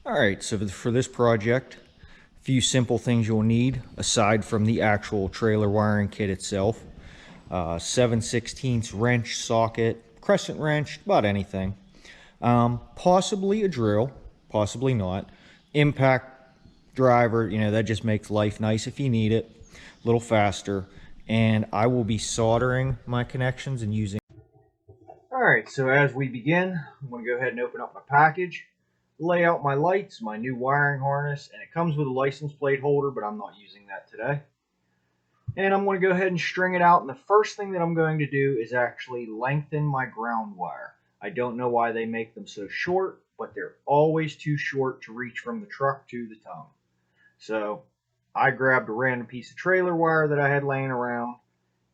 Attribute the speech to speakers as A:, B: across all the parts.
A: Alright, so for this project, a few simple things you'll need aside from the actual trailer wiring kit itself. 7/16 wrench, socket, crescent wrench, about anything. Possibly a drill, possibly not. Impact driver, that just makes life nice if you need it, a little faster. And I will be soldering my connections and using. Alright, so as we begin, I'm going to go ahead and open up my package, lay out my lights, my new wiring harness, and it comes with a license plate holder, but I'm not using that today. And I'm going to go ahead and string it out, and the first thing that I'm going to do is actually lengthen my ground wire. I don't know why they make them so short, but they're always too short to reach from the truck to the tongue. So I grabbed a random piece of trailer wire that I had laying around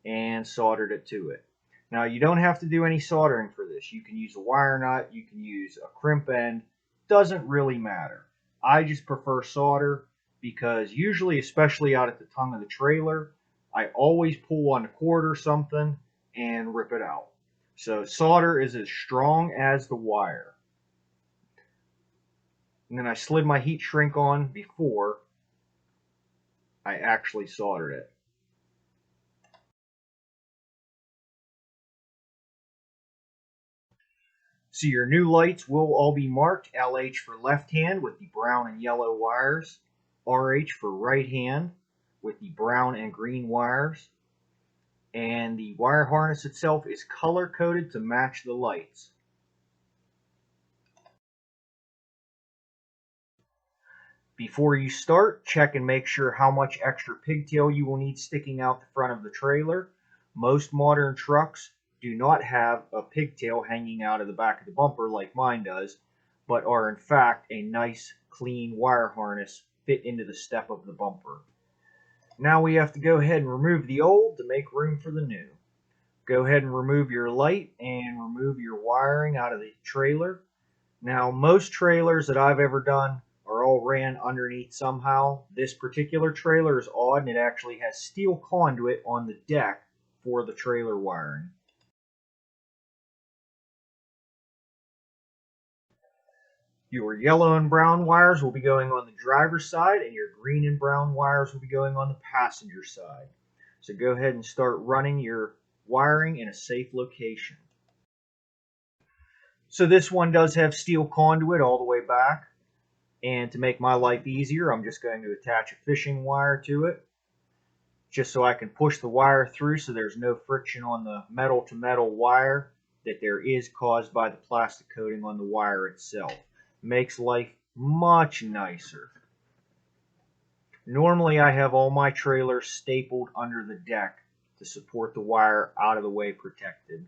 A: and soldered it to it. Now, you don't have to do any soldering for this. You can use a wire nut, you can use a crimp end, doesn't really matter. I just prefer solder because usually, especially out at the tongue of the trailer, I always pull on a cord or something and rip it out. So solder is as strong as the wire. And then I slid my heat shrink on before I actually soldered it. So your new lights will all be marked LH for left hand with the brown and yellow wires, RH for right hand with the brown and green wires, and the wire harness itself is color coded to match the lights. Before you start, check and make sure how much extra pigtail you will need sticking out the front of the trailer. Most modern trucks do not have a pigtail hanging out of the back of the bumper like mine does, but are in fact a nice clean wire harness fit into the step of the bumper. Now we have to go ahead and remove the old to make room for the new. Go ahead and remove your light and remove your wiring out of the trailer. Now, most trailers that I've ever done are all ran underneath somehow. This particular trailer is odd, and it actually has steel conduit on the deck for the trailer wiring. Your yellow and brown wires will be going on the driver's side, and your green and brown wires will be going on the passenger side. So go ahead and start running your wiring in a safe location. So this one does have steel conduit all the way back. And to make my life easier, I'm just going to attach a fishing wire to it, just so I can push the wire through so there's no friction on the metal to metal wire that there is caused by the plastic coating on the wire itself. Makes life much nicer. Normally I have all my trailers stapled under the deck to support the wire out of the way protected.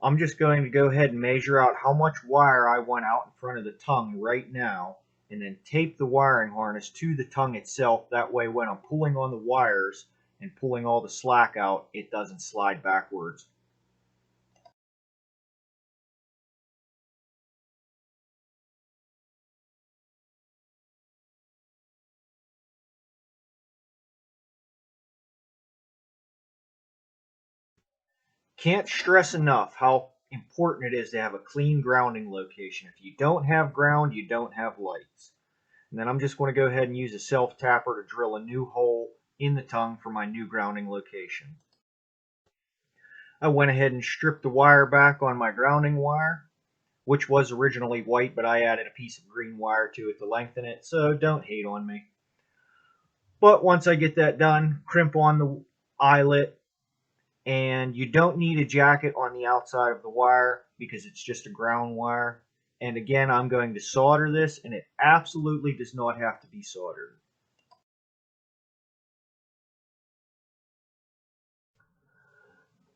A: I'm just going to go ahead and measure out how much wire I want out in front of the tongue right now, and then tape the wiring harness to the tongue itself. That way when I'm pulling on the wires and pulling all the slack out, it doesn't slide backwards. Can't stress enough how important it is to have a clean grounding location. If you don't have ground, you don't have lights. And then I'm just going to go ahead and use a self-tapper to drill a new hole in the tongue for my new grounding location. I went ahead and stripped the wire back on my grounding wire, which was originally white, but I added a piece of green wire to it to lengthen it, so don't hate on me. But once I get that done, crimp on the eyelet, and you don't need a jacket on the outside of the wire because it's just a ground wire. And again, I'm going to solder this, and it absolutely does not have to be soldered.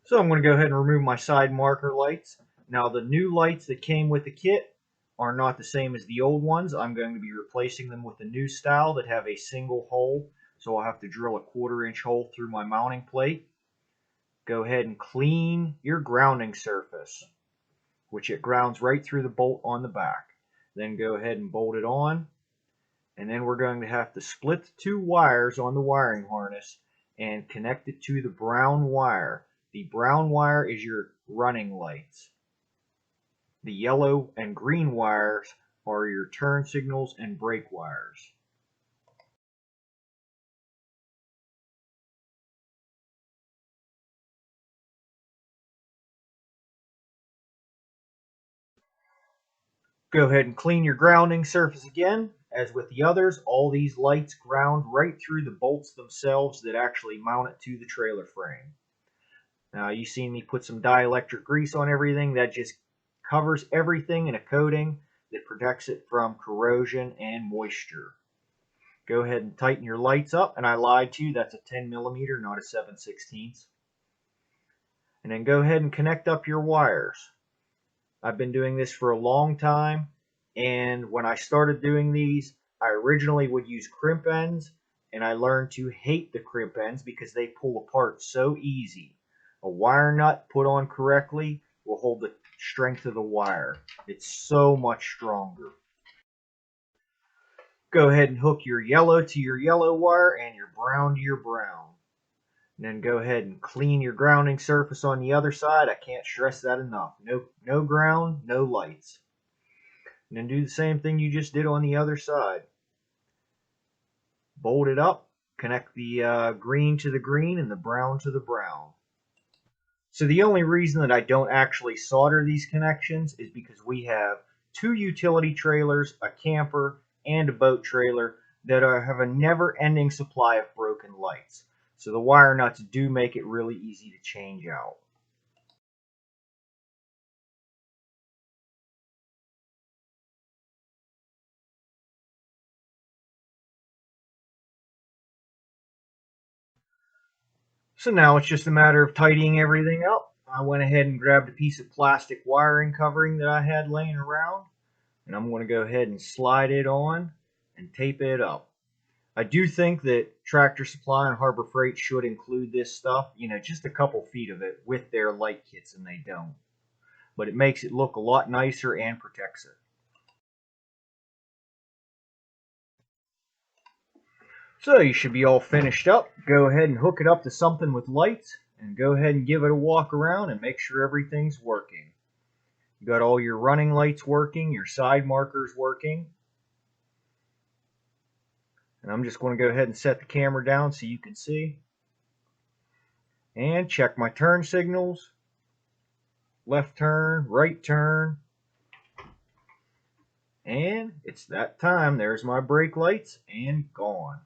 A: So I'm going to go ahead and remove my side marker lights. Now the new lights that came with the kit are not the same as the old ones. I'm going to be replacing them with a new style that have a single hole. So I'll have to drill a 1/4-inch hole through my mounting plate. Go ahead and clean your grounding surface, which it grounds right through the bolt on the back. Then go ahead and bolt it on. And then we're going to have to split the 2 wires on the wiring harness and connect it to the brown wire. The brown wire is your running lights. The yellow and green wires are your turn signals and brake wires. Go ahead and clean your grounding surface again. As with the others, all these lights ground right through the bolts themselves that actually mount it to the trailer frame. Now you see me put some dielectric grease on everything. That just covers everything in a coating that protects it from corrosion and moisture. Go ahead and tighten your lights up, and I lied to you, that's a 10 millimeter, not a 7/16. And then go ahead and connect up your wires. I've been doing this for a long time, and when I started doing these, I originally would use crimp ends, and I learned to hate the crimp ends because they pull apart so easy. A wire nut put on correctly will hold the strength of the wire. It's so much stronger. Go ahead and hook your yellow to your yellow wire and your brown to your brown. And then go ahead and clean your grounding surface on the other side. I can't stress that enough. No ground, no lights. And then do the same thing you just did on the other side. Bolt it up, connect the green to the green and the brown to the brown. So the only reason that I don't actually solder these connections is because we have 2 utility trailers, a camper, and a boat trailer that have a never-ending supply of broken lights. So the wire nuts do make it really easy to change out. So now it's just a matter of tidying everything up. I went ahead and grabbed a piece of plastic wiring covering that I had laying around, and I'm going to go ahead and slide it on and tape it up. I do think that Tractor Supply and Harbor Freight should include this stuff, just a couple feet of it with their light kits, and they don't. But it makes it look a lot nicer and protects it. So you should be all finished up. Go ahead and hook it up to something with lights, and go ahead and give it a walk around and make sure everything's working. You got all your running lights working, your side markers working. And I'm just going to go ahead and set the camera down so you can see. And check my turn signals. Left turn, right turn. And it's that time. There's my brake lights and gone.